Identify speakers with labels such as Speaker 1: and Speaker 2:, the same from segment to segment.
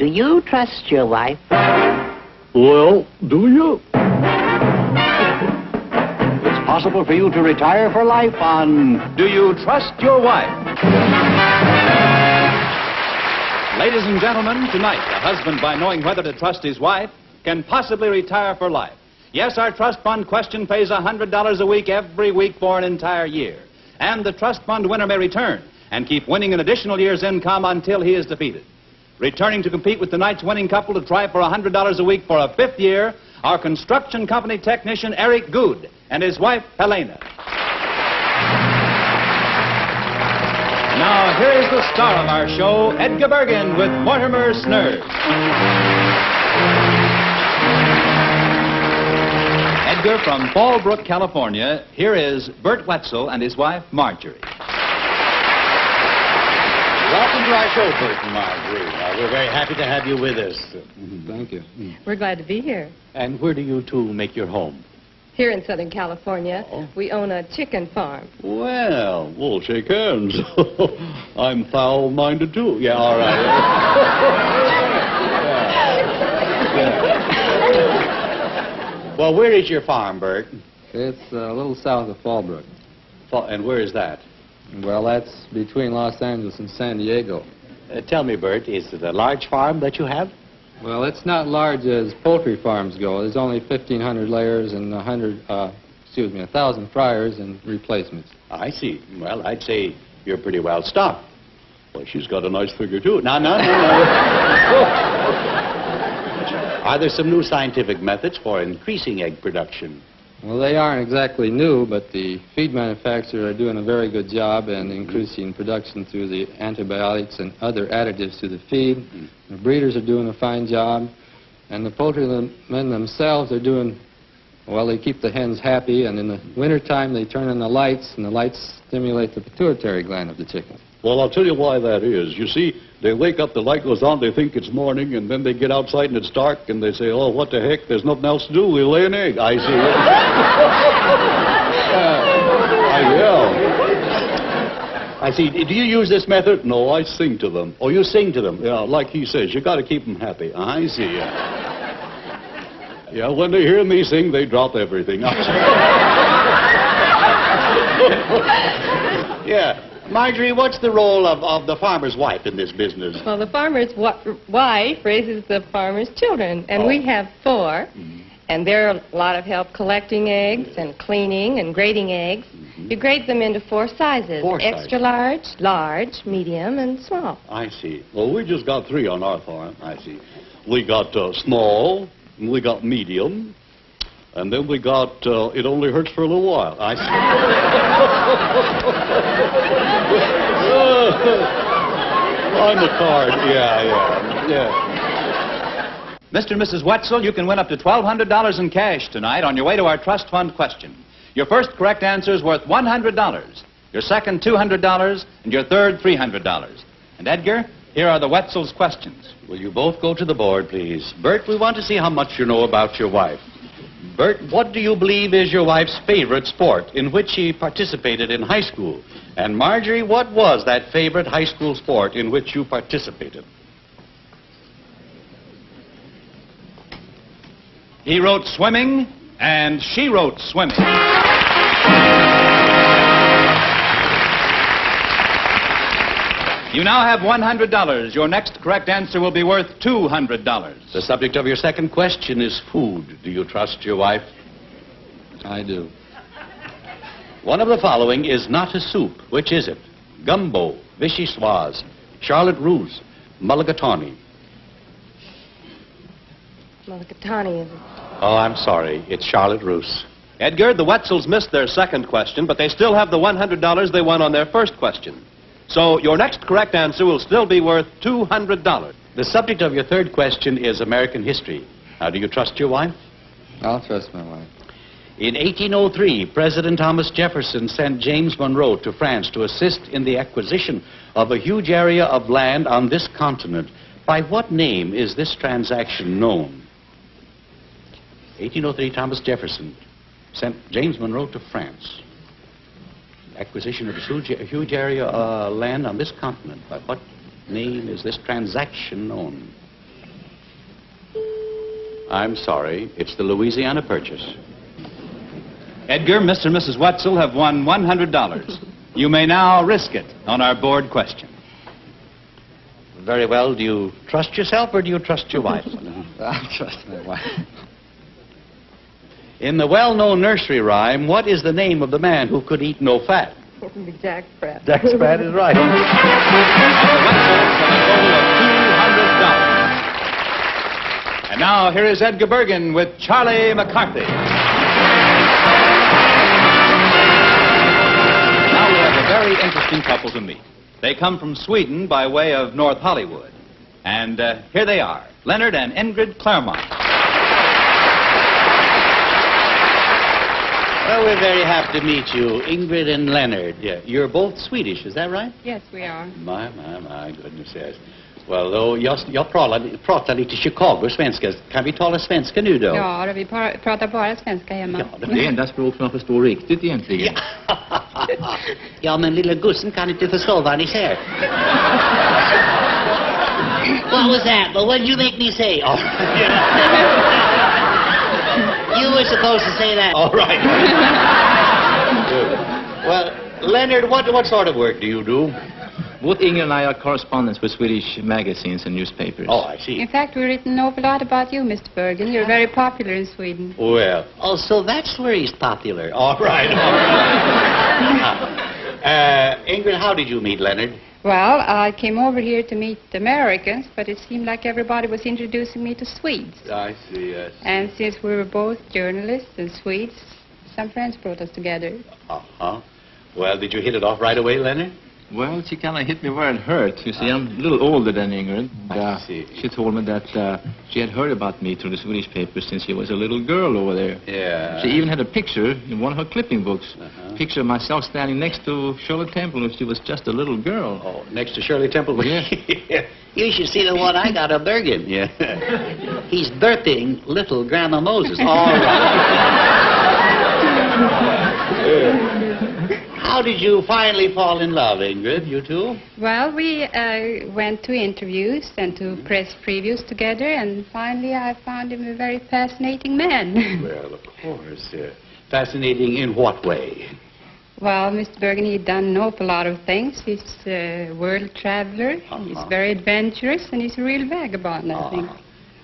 Speaker 1: Do you trust your wife?
Speaker 2: Well, do you? It's possible for you to retire for life on Do You Trust Your Wife?
Speaker 3: Ladies and gentlemen, tonight, a husband, by knowing whether to trust his wife, can possibly retire for life. Yes, our trust fund question pays $100 a week every week for an entire year. And the trust fund winner may return and keep winning an additional year's income until he is defeated. Returning to compete with tonight's winning couple to try for $100 a week for a fifth year, our construction company technician Eric Good and his wife Helena. Now, here is the star of our show, Edgar Bergen with Mortimer Snurd. Edgar from Fallbrook, California, here is Bert Wetzel and his wife Marjorie.
Speaker 2: Welcome to our show, Bert and Marjorie. We're very happy to have you with us.
Speaker 4: Thank you.
Speaker 5: We're glad to be here.
Speaker 2: And where do you two make your home?
Speaker 5: Here in Southern California, we own a chicken farm.
Speaker 2: Well, we'll shake hands. I'm foul-minded, too. Yeah, all right. Well, where is your farm, Bert?
Speaker 4: It's a little south of Fallbrook.
Speaker 2: And where is that?
Speaker 4: Well, that's between Los Angeles and San Diego.
Speaker 2: Tell me, Bert, is it a large farm that you have?
Speaker 4: Well, it's not large as poultry farms go. There's only 1,500 layers and 1,000 fryers and replacements.
Speaker 2: I see. Well, I'd say you're pretty well stocked. Well, she's got a nice figure, too. No. Are there some new scientific methods for increasing egg production?
Speaker 4: Well, they aren't exactly new, but the feed manufacturers are doing a very good job in increasing production through the antibiotics and other additives to the feed. The breeders are doing a fine job, and the poultry men themselves are doing, well, they keep the hens happy, and in the wintertime they turn on the lights, and the lights stimulate the pituitary gland of the chicken.
Speaker 6: Well, I'll tell you why that is. You see, they wake up, the light goes on, they think it's morning, and then they get outside and it's dark, and they say, oh, what the heck, there's nothing else to do, we'll lay an egg. I see. I see. Do you use this method? No, I sing to them. Oh, you sing to them? Yeah, like he says, you got to keep them happy. I see. Yeah, when they hear me sing, they drop everything.
Speaker 2: Yeah. Marjorie, what's the role of the farmer's wife in this business?
Speaker 5: Well, the farmer's wife raises the farmer's children, and we have 4. And they're a lot of help collecting eggs and cleaning and grading eggs. You grade them into 4 sizes.
Speaker 2: 4 sizes.
Speaker 5: Extra large, large, medium, and small.
Speaker 6: I see. Well, we just got 3 on our farm. I see. We got small, and we got medium, and then we got it only hurts for a little while. I see. On the card, yeah.
Speaker 3: Mr. and Mrs. Wetzel, you can win up to $1,200 in cash tonight on your way to our trust fund question. Your first correct answer is worth $100. Your second, $200, and your third, $300. And Edgar, here are the Wetzel's questions.
Speaker 2: Will you both go to the board, please? Bert, we want to see how much you know about your wife. Bert, what do you believe is your wife's favorite sport in which she participated in high school? And Marjorie, what was that favorite high school sport in which you participated?
Speaker 3: He wrote swimming, and she wrote swimming. You now have $100. Your next correct answer will be worth $200.
Speaker 2: The subject of your second question is food. Do you trust your wife?
Speaker 4: I do.
Speaker 2: One of the following is not a soup. Which is it? Gumbo, vichyssoise, Charlotte Russe, mulligatawny.
Speaker 5: Mulligatawny is it?
Speaker 2: Oh, I'm sorry. It's Charlotte Russe.
Speaker 7: Edgar, the Wetzels missed their second question, but they still have the $100 they won on their first question. So your next correct answer will still be worth $200.
Speaker 2: The subject of your third question is American history. Now, do you trust your wife?
Speaker 4: I'll trust my wife.
Speaker 2: In 1803, President Thomas Jefferson sent James Monroe to France to assist in the acquisition of a huge area of land on this continent. By what name is this transaction known? 1803, Thomas Jefferson sent James Monroe to France. Acquisition of a huge area of land on this continent. By what name is this transaction known? I'm sorry. It's the Louisiana Purchase.
Speaker 3: Edgar, Mr. and Mrs. Wetzel have won $100. You may now risk it on our board question.
Speaker 2: Very well. Do you trust yourself or do you trust your wife?
Speaker 4: I trust my wife.
Speaker 2: In the well-known nursery rhyme, what is the name of the man who could eat no fat?
Speaker 5: Jack Pratt.
Speaker 2: Jack Pratt is right.
Speaker 3: And the Wetzels have a total of $200. And now, here is Edgar Bergen with Charlie McCarthy. Now we have a very interesting couple to meet. They come from Sweden by way of North Hollywood. And here they are, Leonard and Ingrid Claremont.
Speaker 2: Well, we're very happy to meet you, Ingrid and Leonard. Yeah, you're both Swedish, is that right?
Speaker 5: Yes, we are.
Speaker 2: My goodness, yes. Well, då, jag pratar lite Chicago-svenska. Kan vi tala svenska nu då?
Speaker 1: Ja, vi pratar bara svenska hemma.
Speaker 2: Ja,
Speaker 8: Det är enda språk som man förstår riktigt egentligen.
Speaker 2: Ja, men lilla gussen kan inte förstå vad ni säger. What was that? But what did you make me say? Oh. You were supposed to say that. All right. Well, Leonard, what sort of work do you do?
Speaker 8: Both Inger and I are correspondents with Swedish magazines and newspapers.
Speaker 2: Oh, I see.
Speaker 1: In fact, we've written an awful lot about you, Mr. Bergen. You're very popular in Sweden.
Speaker 2: Well, oh, so that's where he's popular. All right. Ingrid, how did you meet Leonard?
Speaker 1: Well, I came over here to meet Americans, but it seemed like everybody was introducing me to Swedes.
Speaker 2: I see, yes.
Speaker 1: And since we were both journalists and Swedes, some friends brought us together.
Speaker 2: Uh-huh. Well, did you hit it off right away, Leonard?
Speaker 8: Well, she kind of hit me where it hurt. You see, I'm a little older than Ingrid.
Speaker 2: I see.
Speaker 8: She told me that she had heard about me through the Swedish papers since she was a little girl over there.
Speaker 2: Yeah.
Speaker 8: She even had a picture in one of her clipping books.
Speaker 2: Uh-huh.
Speaker 8: Picture of myself standing next to Shirley Temple when she was just a little girl.
Speaker 2: Oh, next to Shirley Temple?
Speaker 8: Yeah.
Speaker 2: You should see the one I got of Bergen. Yeah. He's birthing little Grandma Moses. All right. How did you finally fall in love, Ingrid, you two?
Speaker 1: Well, we went to interviews and to press previews together, and finally I found him a very fascinating man.
Speaker 2: Well, of course. Fascinating in what way?
Speaker 1: Well, Mr. Bergen, he'd done an awful lot of things. He's a world traveler, he's very adventurous, and he's a real vagabond, I think.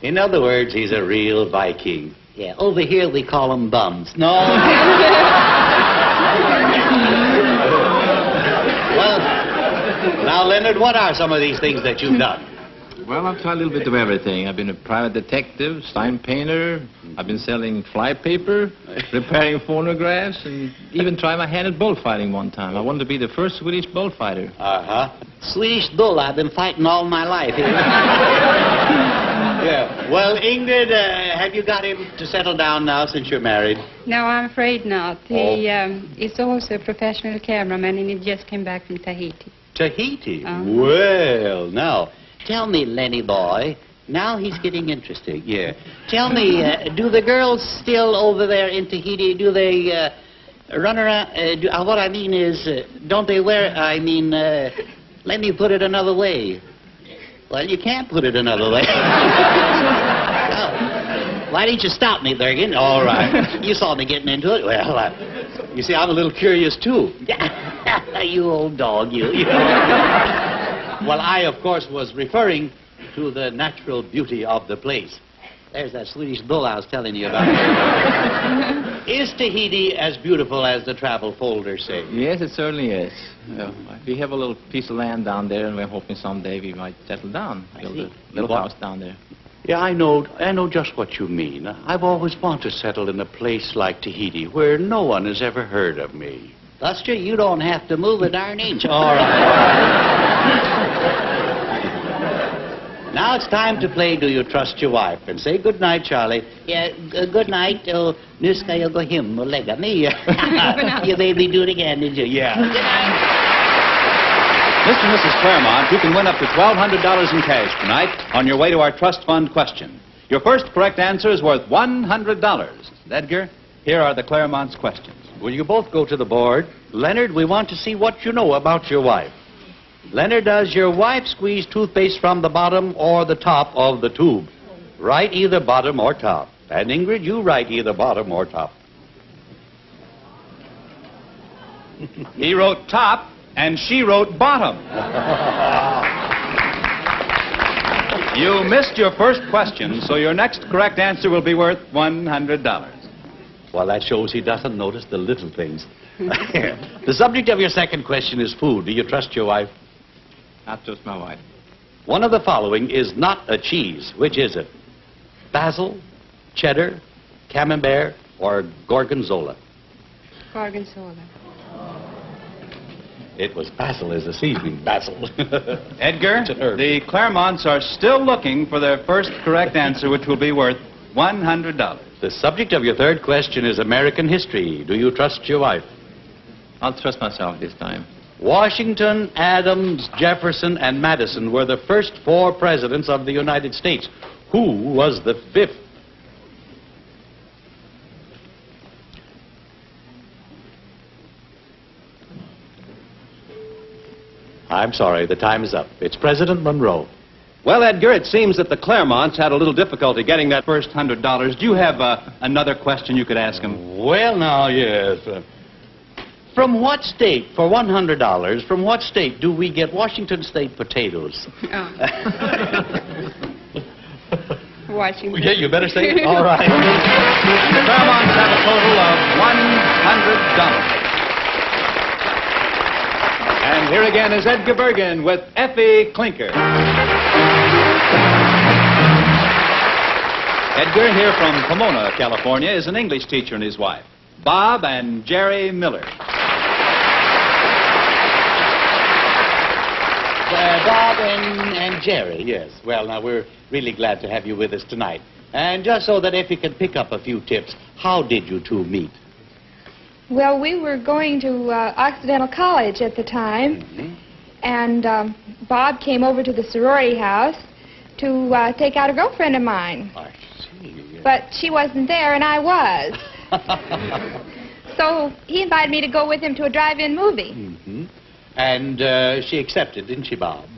Speaker 2: In other words, he's a real Viking. Yeah, over here we call them bums. No. Well, now, Leonard, what are some of these things that you've done?
Speaker 8: Well, I've tried a little bit of everything. I've been a private detective, sign painter. I've been selling fly paper, repairing phonographs, and even tried my hand at bullfighting one time. I wanted to be the first Swedish bullfighter.
Speaker 2: Uh-huh. Swedish bull, I've been fighting all my life. Yeah. Well, Ingrid, have you got him to settle down now since you're married?
Speaker 1: No, I'm afraid not. He is also a professional cameraman, and he just came back from Tahiti.
Speaker 2: Tahiti?
Speaker 1: Uh-huh.
Speaker 2: Well, now, tell me, Lenny boy, now he's getting interesting, yeah. Tell me, do the girls still over there in Tahiti, do they run around, what I mean is, don't they wear, let me put it another way. Well, you can't put it another way. Well, why didn't you stop me, Bergen? All right. You saw me getting into it. Well, you see, I'm a little curious, too. You old dog, you. Well, I, of course, was referring to the natural beauty of the place. There's that Swedish bull I was telling you about. Is Tahiti as beautiful as the travel folders say?
Speaker 8: Yes, it certainly is. We have a little piece of land down there, and we're hoping someday we might settle down, build a little house down there.
Speaker 2: Yeah, I know just what you mean. I've always wanted to settle in a place like Tahiti where no one has ever heard of me. That's true. You don't have to move a darn inch. All right. Now it's time to play Do You Trust Your Wife? And say good night, Charlie. Yeah, good night. Nu ska jag gå hem och lägga mig. You made me do it again, did you? Yeah. Good night.
Speaker 3: Mr. and Mrs. Claremont, you can win up to $1,200 in cash tonight on your way to our trust fund question. Your first correct answer is worth $100. Edgar, here are the Claremont's questions.
Speaker 2: Will you both go to the board? Leonard, we want to see what you know about your wife. Leonard, does your wife squeeze toothpaste from the bottom or the top of the tube? Write either bottom or top. And Ingrid, you write either bottom or top.
Speaker 3: He wrote top, and she wrote bottom. You missed your first question, so your next correct answer will be worth $100.
Speaker 2: Well, that shows he doesn't notice the little things. The subject of your second question is food. Do you trust your wife?
Speaker 8: Not just my wife.
Speaker 2: One of the following is not a cheese. Which is it? Basil, cheddar, camembert, or gorgonzola?
Speaker 1: Gorgonzola.
Speaker 2: It was basil as a seasoning. Basil.
Speaker 3: Edgar,
Speaker 2: It's an herb.
Speaker 3: the Claremonts are still looking for their first correct answer, which will be worth $100.
Speaker 2: The subject of your third question is American history. Do you trust your wife?
Speaker 8: I'll trust myself this time.
Speaker 2: Washington, Adams, Jefferson, and Madison were the first 4 presidents of the United States. Who was the 5th? I'm sorry, the time is up. It's President Monroe.
Speaker 7: Well, Edgar, it seems that the Claremonts had a little difficulty getting that
Speaker 3: First $100. Do you have another question you could ask him?
Speaker 2: Well, now, yes. From what state, for $100, from what state do we get Washington State potatoes?
Speaker 1: Oh. Washington.
Speaker 2: Yeah, you better say it. All right.
Speaker 3: And the Claremonts have a total of $100. And here again is Edgar Bergen with Effie Clinker. Edgar, here from Pomona, California, is an English teacher and his wife, Bob and Jerry Miller.
Speaker 2: Bob and Jerry, yes. Well, now, we're really glad to have you with us tonight. And just so that Effie can pick up a few tips, how did you two meet?
Speaker 9: Well, we were going to Occidental College at the time, and Bob came over to the sorority house to take out a girlfriend of mine.
Speaker 2: I see.
Speaker 9: But she wasn't there, and I was. So he invited me to go with him to a drive-in movie.
Speaker 2: And she accepted, didn't she, Bob?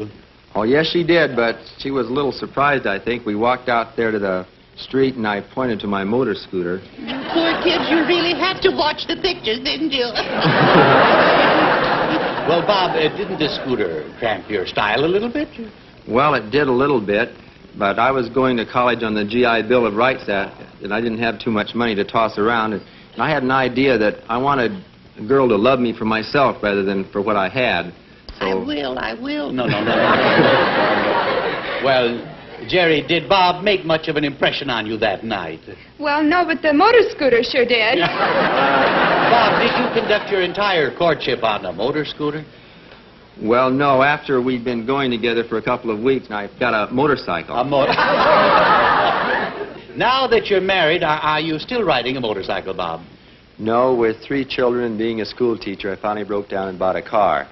Speaker 10: Oh, yes, she did, but she was a little surprised, I think. We walked out there to the street, and I pointed to my motor scooter.
Speaker 11: Poor kids, you really had to watch the pictures, didn't you?
Speaker 2: Well, Bob, didn't this scooter cramp your style a little bit?
Speaker 10: Well, it did a little bit, but I was going to college on the GI Bill of Rights Act, and I didn't have too much money to toss around, and I had an idea that I wanted a girl to love me for myself rather than for what I had. So...
Speaker 11: I will.
Speaker 2: No. Well, Jerry, did Bob make much of an impression on you that night?
Speaker 9: Well, no, but the motor scooter sure did.
Speaker 2: Bob, did you conduct your entire courtship on a motor scooter?
Speaker 10: Well, no, after we'd been going together for a couple of weeks, and I got a motorcycle.
Speaker 2: Now that you're married, are you still riding a motorcycle, Bob?
Speaker 10: No, with 3 children and being a school teacher, I finally broke down and bought a car.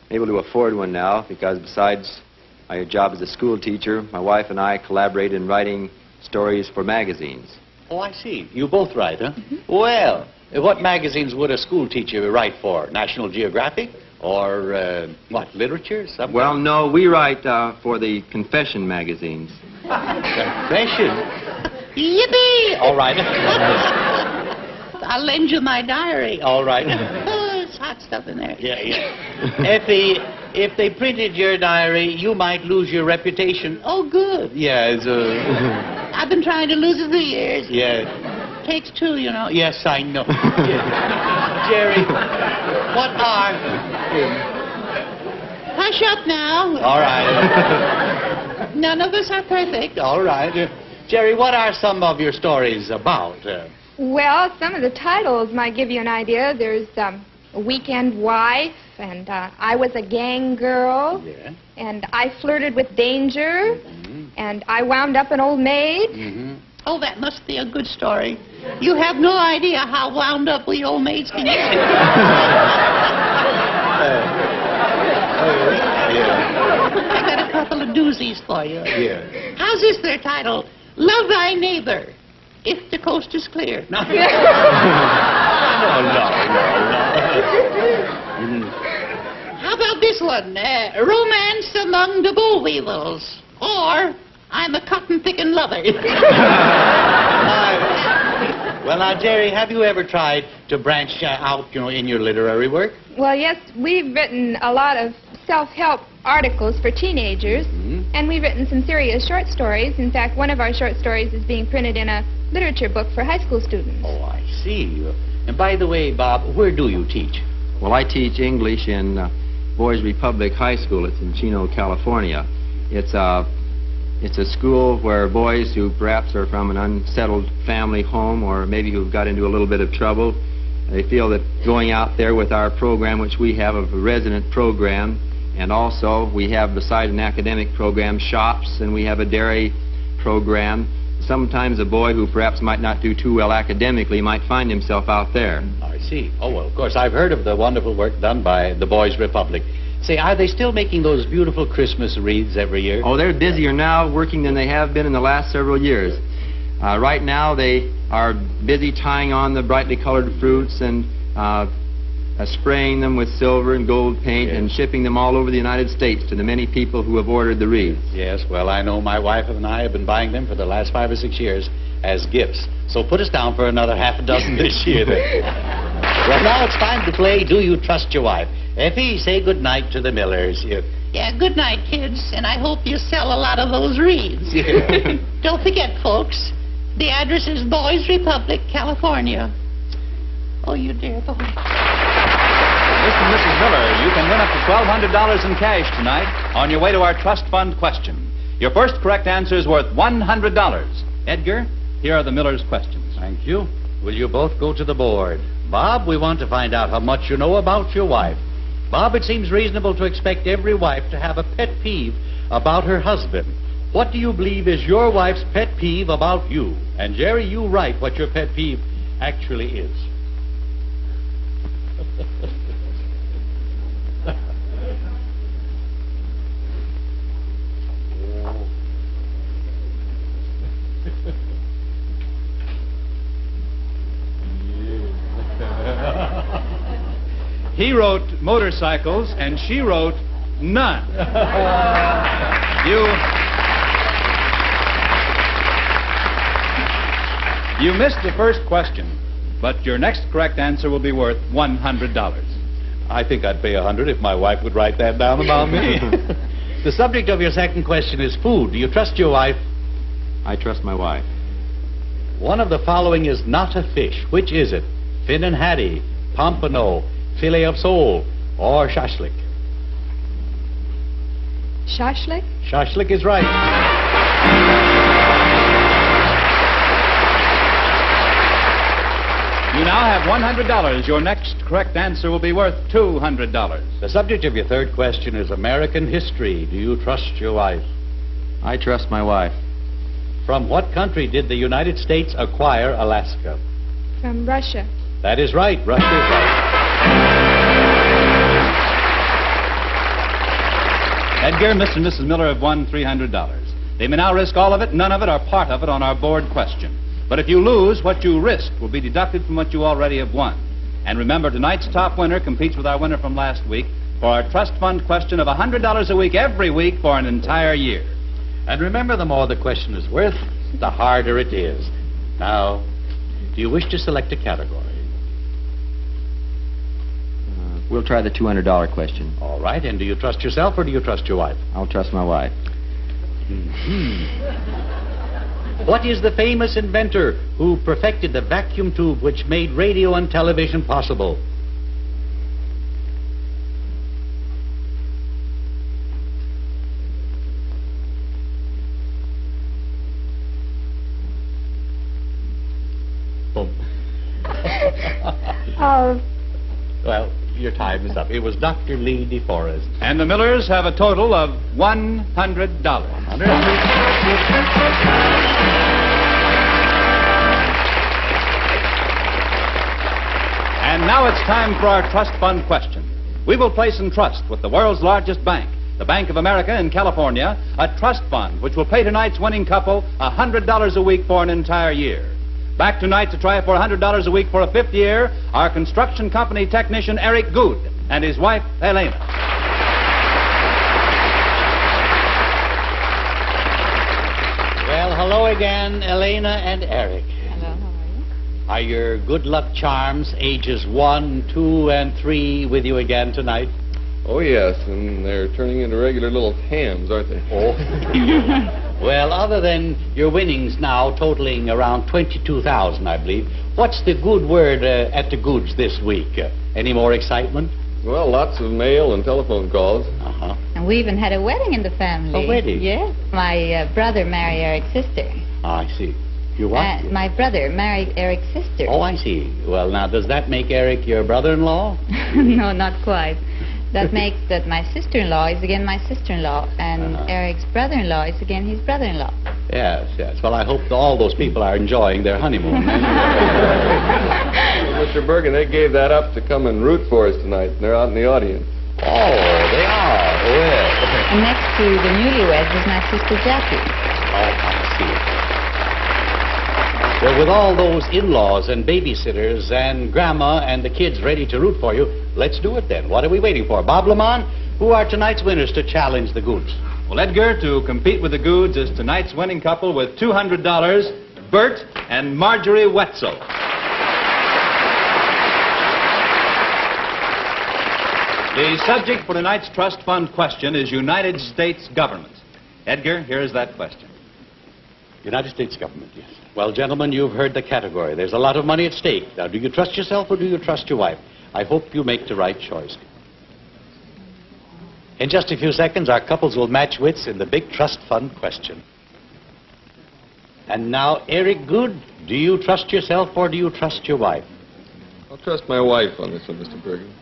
Speaker 10: I'm able to afford one now because besides my job as a school teacher, my wife and I collaborate in writing stories for magazines.
Speaker 2: Oh, I see. You both write, huh? Well, what magazines would a school teacher write for? National Geographic? Or, what, literature? Something?
Speaker 10: Well, no, we write for the confession magazines.
Speaker 2: Confession?
Speaker 11: Yippee!
Speaker 2: All right.
Speaker 11: I'll lend you my diary.
Speaker 2: All right.
Speaker 11: Oh, it's hot stuff in there.
Speaker 2: Yeah. Effie, if they printed your diary, you might lose your reputation.
Speaker 11: Oh, good.
Speaker 2: Yes.
Speaker 11: I've been trying to lose it for years.
Speaker 2: Yeah.
Speaker 11: Takes 2, you know.
Speaker 2: Yes, I know. Jerry, what are...
Speaker 11: Hush up now.
Speaker 2: All right.
Speaker 11: None of us are perfect.
Speaker 2: All right. Jerry, what are some of your stories about?
Speaker 9: Well, some of the titles might give you an idea. There's Weekend Wife, and I Was a Gang Girl,
Speaker 2: Yeah.
Speaker 9: and I Flirted with Danger, and I Wound Up an Old Maid.
Speaker 11: Oh, that must be a good story. You have no idea how wound up we old maids can get. I got a couple of doozies for you.
Speaker 2: Yeah.
Speaker 11: How's this their title? Love Thy Neighbor, if the coast is clear.
Speaker 2: No.
Speaker 11: How about this one? Romance Among the Boll Weevils, or I'm a cotton-picking lover.
Speaker 2: Well, now, Jerry, have you ever tried to branch out, in your literary work?
Speaker 9: Well, yes, we've written a lot of self-help articles for teenagers, and we've written some serious short stories. In fact, one of our short stories is being printed in a literature book for high school students.
Speaker 2: Oh, I see. And by the way, Bob, where do you teach?
Speaker 10: Well, I teach English in Boys Republic High School. It's in Chino, California. It's a school where boys who perhaps are from an unsettled family home or maybe who've got into a little bit of trouble, they feel that going out there with our program, which we have a resident program, and also we have, besides an academic program, shops, and we have a dairy program. Sometimes a boy who perhaps might not do too well academically might find himself out there.
Speaker 2: I see. Oh, well, of course, I've heard of the wonderful work done by the Boys Republic. Say, are they still making those beautiful Christmas wreaths every year?
Speaker 10: Oh, they're busier now working than they have been in the last several years. Right now, they are busy tying on the brightly colored fruits and spraying them with silver and gold paint and shipping them all over the United States to the many people who have ordered the wreaths.
Speaker 2: Yes, well, I know my wife and I have been buying them for the last 5 or 6 years as gifts. So put us down for another half a dozen this year, then. Well, now it's time to play Do You Trust Your Wife? Effie, say good night to the Millers.
Speaker 11: Yeah, good night, kids, and I hope you sell a lot of those wreaths. Don't forget, folks, the address is Boys Republic, California. Oh, you dear boy.
Speaker 3: Mr. and Mrs. Miller, you can win up to $1,200 in cash tonight on your way to our trust fund question. Your first correct answer is worth $100. Edgar, here are the Miller's questions.
Speaker 2: Thank you. Will you both go to the board? Bob, we want to find out how much you know about your wife. Bob, it seems reasonable to expect every wife to have a pet peeve about her husband. What do you believe is your wife's pet peeve about you? And Jerry, you write what your pet peeve actually is.
Speaker 3: He wrote motorcycles, and she wrote none. You missed the first question, but your next correct answer will be worth $100.
Speaker 2: I think I'd pay $100 if my wife would write that down about me. The subject of your second question is food. Do you trust your wife?
Speaker 10: I trust my wife.
Speaker 2: One of the following is not a fish. Which is it? Fin and Hattie, pompano, filet of sole, or shashlik?
Speaker 9: Shashlik?
Speaker 2: Shashlik is right.
Speaker 3: You now have $100. Your next correct answer will be worth $200.
Speaker 2: The subject of your third question is American history. Do you trust your wife?
Speaker 10: I trust my wife.
Speaker 2: From what country did the United States acquire Alaska?
Speaker 9: From Russia.
Speaker 2: That is right. Russia is right.
Speaker 3: Edgar, Mr. and Mrs. Miller have won $300. They may now risk all of it, none of it, or part of it on our board question. But if you lose, what you risked will be deducted from what you already have won. And remember, tonight's top winner competes with our winner from last week for our trust fund question of $100 a week every week for an entire year.
Speaker 2: And remember, the more the question is worth, the harder it is. Now, do you wish to select a category?
Speaker 10: We'll try the $200 question.
Speaker 2: All right. And do you trust yourself or do you trust your wife?
Speaker 10: I'll trust my wife.
Speaker 2: What is the famous inventor who perfected the vacuum tube which made radio and television possible? Boom. Well, your time is up. It was Dr. Lee DeForest.
Speaker 3: And the Millers have a total of $100. And now it's time for our trust fund question. We will place in trust with the world's largest bank, the Bank of America in California, a trust fund which will pay tonight's winning couple $100 a week for an entire year. Back tonight to try for $100 a week for a 5th year, our construction company technician Eric Good and his wife Elena.
Speaker 2: hello again, Elena and Eric.
Speaker 5: Hello, how are you?
Speaker 2: Are your good luck charms ages 1, 2, and 3 with you again tonight?
Speaker 12: Oh, yes, and they're turning into regular little hams, aren't they?
Speaker 2: Oh. Well, other than your winnings now totaling around 22,000, I believe, what's the good word at the goods this week? Any more excitement?
Speaker 12: Well, lots of mail and telephone calls.
Speaker 2: Uh-huh.
Speaker 13: And we even had a wedding in the family.
Speaker 2: A wedding?
Speaker 13: Yes. My brother married Eric's sister.
Speaker 2: I see. You what?
Speaker 13: My brother married Eric's sister.
Speaker 2: Oh, I see. Well, now, does that make Eric your brother-in-law?
Speaker 13: No, not quite. That makes that my sister-in-law is again my sister-in-law, and Eric's brother-in-law is again his brother-in-law.
Speaker 2: Yes, yes. Well, I hope all those people are enjoying their honeymoon.
Speaker 12: Well, Mr. Bergen, they gave that up to come and root for us tonight. They're out in the audience.
Speaker 2: Oh, they are. Well.
Speaker 13: And next to the newlyweds is my sister Jackie.
Speaker 2: Oh, I see. Well, with all those in-laws and babysitters and grandma and the kids ready to root for you, let's do it then. What are we waiting for? Bob Lamont, who are tonight's winners to challenge the goods?
Speaker 3: Well, Edgar, to compete with the goods is tonight's winning couple with $200, Bert and Marjorie Wetzel. The subject for tonight's trust fund question is United States government. Edgar, here is that question.
Speaker 2: United States government, yes. Well, gentlemen, you've heard the category. There's a lot of money at stake. Now, do you trust yourself or do you trust your wife? I hope you make the right choice. In just a few seconds, our couples will match wits in the big trust fund question. And now, Eric Good, do you trust yourself or do you trust your wife?
Speaker 12: I'll trust my wife on this one, Mr. Bergen.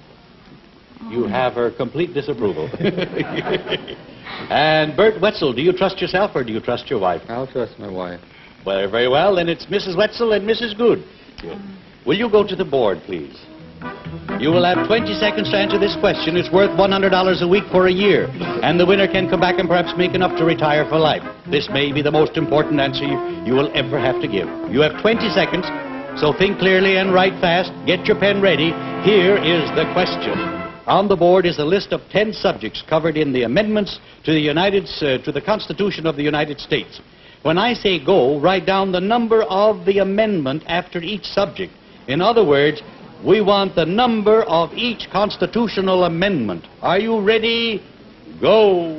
Speaker 2: You have her complete disapproval. And Bert Wetzel, do you trust yourself or do you trust your wife?
Speaker 4: I'll trust my wife.
Speaker 2: Well, very well. Then it's Mrs. Wetzel and Mrs. Good. Will you go to the board, please? You will have 20 seconds to answer this question. It's worth $100 a week for a year. And the winner can come back and perhaps make enough to retire for life. This may be the most important answer you will ever have to give. You have 20 seconds, so think clearly and write fast. Get your pen ready. Here is the question. On the board is a list of 10 subjects covered in the amendments to the Constitution of the United States. When I say go, write down the number of the amendment after each subject. In other words, we want the number of each constitutional amendment. Are you ready? Go.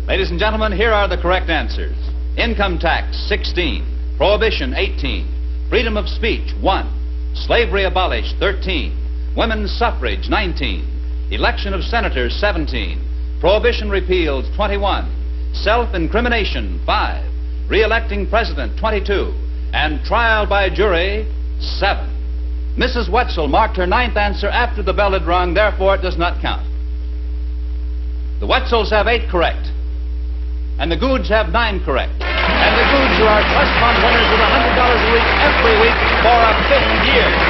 Speaker 3: Ladies and gentlemen, here are the correct answers. Income tax, 16. Prohibition, 18. Freedom of speech, 1. Slavery abolished, 13. Women's suffrage, 19. Election of senators, 17. Prohibition repealed, 21. Self-incrimination, 5. Re-electing president, 22. And trial by jury, 7. Mrs. Wetzel marked her 9th answer after the bell had rung, therefore it does not count. The Wetzels have 8 correct. And the Goods have 9 correct. And the Goods are our trust fund winners with $100 a week every week for a 5th year.
Speaker 13: You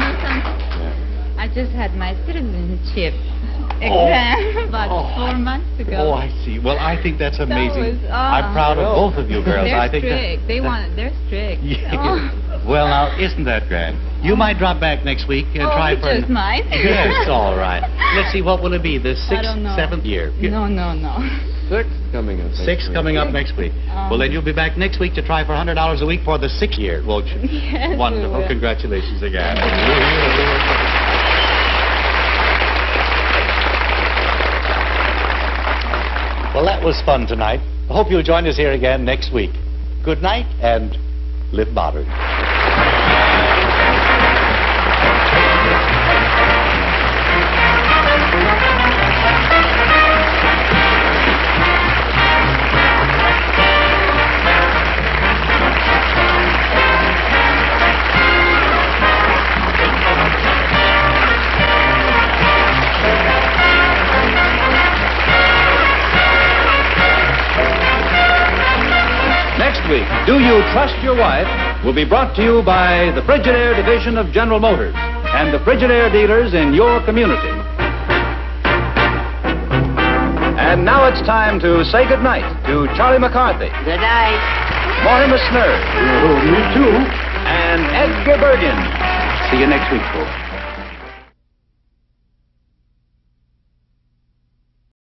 Speaker 13: know something? I just had my citizenship exam about 4 months ago.
Speaker 2: Oh, I see. Well, I think that's amazing.
Speaker 13: was,
Speaker 2: I'm proud of both of you girls.
Speaker 13: They're
Speaker 2: I think
Speaker 13: strict. They're strict.
Speaker 2: Yeah.
Speaker 13: Oh.
Speaker 2: Well, now, isn't that grand? You might drop back next week and try
Speaker 13: we
Speaker 2: for...
Speaker 13: just might.
Speaker 2: Yes, all right. Let's see, what will it be? The
Speaker 13: I don't know.
Speaker 2: 6th, 7th year?
Speaker 13: No.
Speaker 12: 6 coming up.
Speaker 2: 6 coming up next week. Well, then you'll be back next week to try for $100 a week for the 6th year, won't you?
Speaker 13: Yes, we
Speaker 2: Wonderful.
Speaker 13: will.
Speaker 2: Congratulations again. Well, that was fun tonight. I hope you'll join us here again next week. Good night and live modern.
Speaker 3: week, Do You Trust Your Wife? Will be brought to you by the Frigidaire Division of General Motors and the Frigidaire dealers in your community. And now it's time to say goodnight to Charlie McCarthy.
Speaker 11: Good night.
Speaker 3: Mortimer Snurd.
Speaker 6: Me too.
Speaker 3: And Edgar Bergen. See you next week, folks.